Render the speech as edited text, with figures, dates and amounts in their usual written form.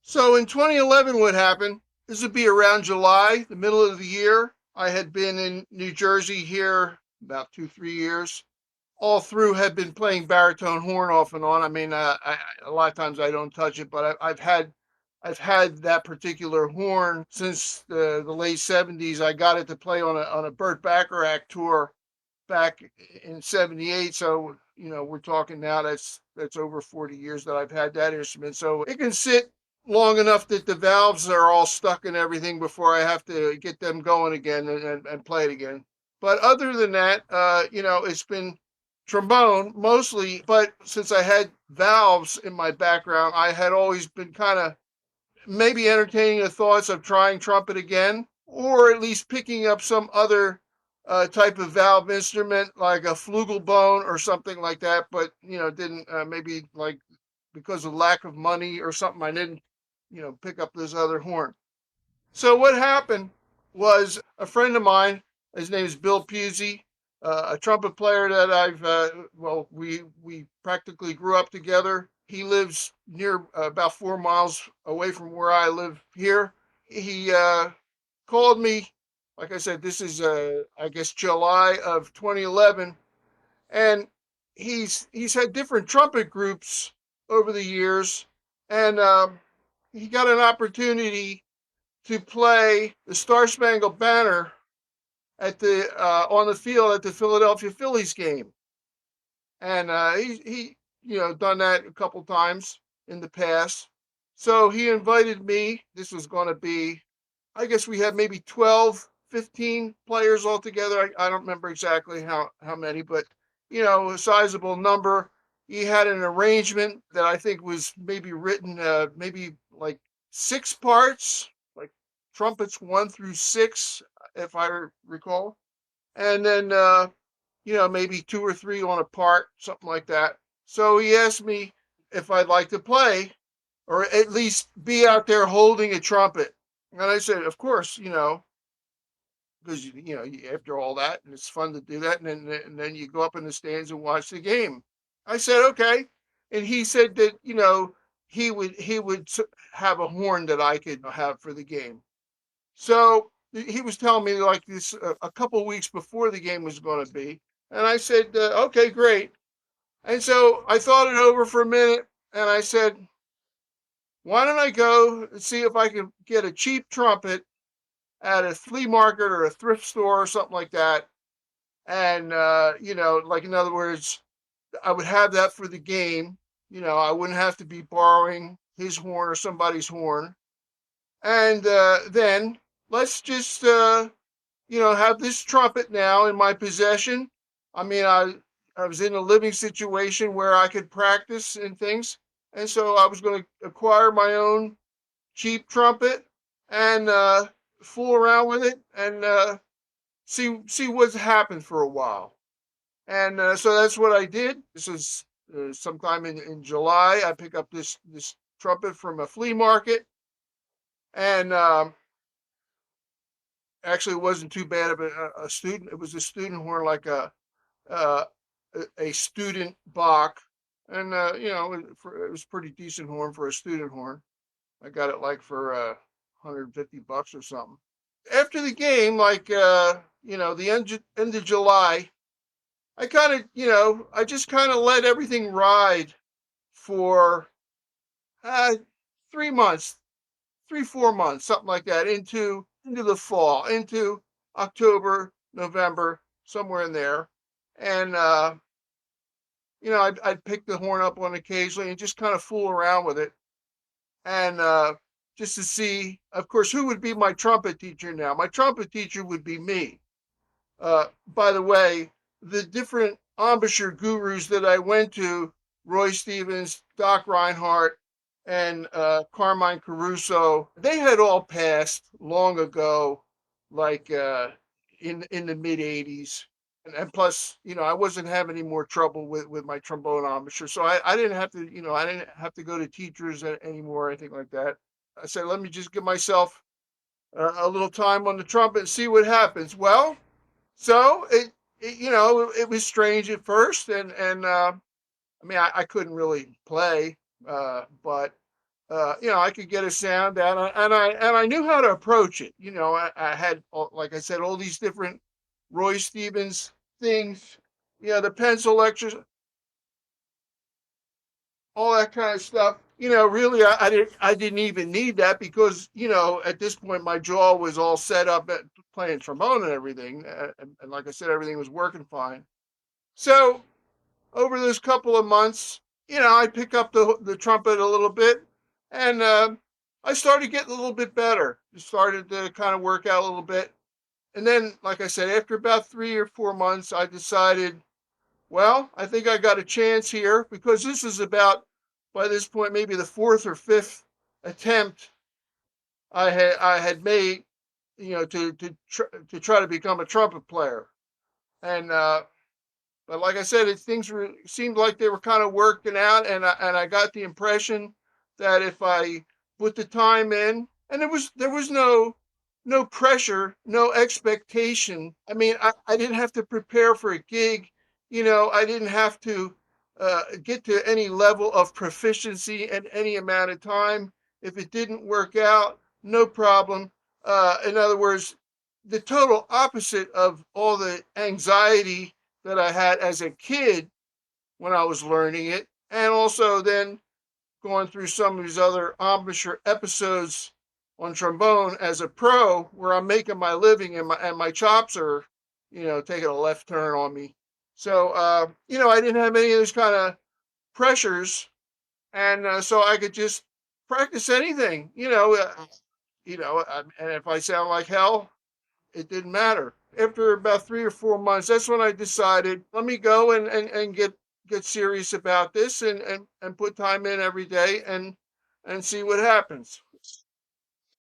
So in 2011, what happened? This would be around July, the middle of the year. I had been in New Jersey here about 2, 3 years. All through, had been playing baritone horn off and on. I mean, a lot of times I don't touch it, but I've had that particular horn since the late '70s. I got it to play on a Burt Bacharach tour back in '78. So we're talking now that's over 40 years that I've had that instrument. So it can sit long enough that the valves are all stuck and everything before I have to get them going again and play it again. But other than that, it's been trombone mostly. But since I had valves in my background, I had always been kind of maybe entertaining the thoughts of trying trumpet again, or at least picking up some other type of valve instrument like a flugelbone or something like that. But didn't maybe like because of lack of money or something, I didn't pick up this other horn. So what happened was a friend of mine, his name is Bill Pusey, a trumpet player that we practically grew up together. He lives near about 4 miles away from where I live here. He called me, like I said, this is I guess July of 2011, and he's had different trumpet groups over the years, and he got an opportunity to play the Star Spangled Banner at the on the field at the Philadelphia Phillies game, and he done that a couple times in the past. So he invited me. This was going to be, I guess we had maybe 12, 15 players altogether. I don't remember exactly how many, but a sizable number. He had an arrangement that I think was maybe written maybe like 6 parts, like trumpets 1 through 6, if I recall, and then maybe 2 or 3 on a part, something like that. So he asked me if I'd like to play, or at least be out there holding a trumpet. And I said, of course, because after all that, and it's fun to do that, and then you go up in the stands and watch the game. I said, okay, and he said that he would have a horn that I could have for the game. So he was telling me like this a couple of weeks before the game was going to be, and I said, okay, great. And so I thought it over for a minute, and I said, why don't I go and see if I can get a cheap trumpet at a flea market or a thrift store or something like that. And, like in other words, I would have that for the game. I wouldn't have to be borrowing his horn or somebody's horn. And then let's just, have this trumpet now in my possession. I mean, I was in a living situation where I could practice and things. And so I was going to acquire my own cheap trumpet and fool around with it and see what's happened for a while. And so that's what I did. This is sometime in July. I pick up this trumpet from a flea market, and actually it wasn't too bad of a student. It was a student horn, like uh, a student Bach, and it was pretty decent horn for a student horn. I got it like for $150 or something. After the game, like the end of July, I kind of I just kind of let everything ride for uh, 3 months, 3 4 months, something like that, into the fall, into October, November, somewhere in there, and I'd pick the horn up on occasionally and just kind of fool around with it, and just to see, of course, who would be my trumpet teacher now. My trumpet teacher would be me. By the way, the different embouchure gurus that I went to, Roy Stevens, Doc Reinhardt, and Carmine Caruso, they had all passed long ago, like in the mid '80s. And plus, I wasn't having any more trouble with my trombone embouchure, so I didn't have to, I didn't have to go to teachers anymore or anything like that. I said, let me just give myself a little time on the trumpet and see what happens. Well, so it was strange at first, and I mean, I couldn't really play, but I could get a sound out, and I knew how to approach it. I had, like I said, all these different Roy Stevens things, the pencil lectures, all that kind of stuff. Really, I didn't even need that because, at this point, my jaw was all set up at playing trombone and everything, and like I said, everything was working fine. So over those couple of months, I pick up the trumpet a little bit, and I started getting a little bit better. Just started to kind of work out a little bit, and then, like I said, after about 3 or 4 months, I decided, well, I think I got a chance here because this is about, by this point, maybe the fourth or fifth attempt I had made, to try to become a trumpet player, and but like I said, things seemed like they were kind of working out, and I got the impression that if I put the time in, and there was no pressure, no expectation. I mean, I didn't have to prepare for a gig. I didn't have to get to any level of proficiency in any amount of time. If it didn't work out, no problem. In other words, the total opposite of all the anxiety that I had as a kid when I was learning it, and also then going through some of these other embouchure episodes on trombone as a pro, where I'm making my living and my chops are, taking a left turn on me. So, I didn't have any of those kind of pressures, and so I could just practice anything. And if I sound like hell, it didn't matter. After about 3 or 4 months, that's when I decided, let me go and get serious about this, and put time in every day, and see what happens.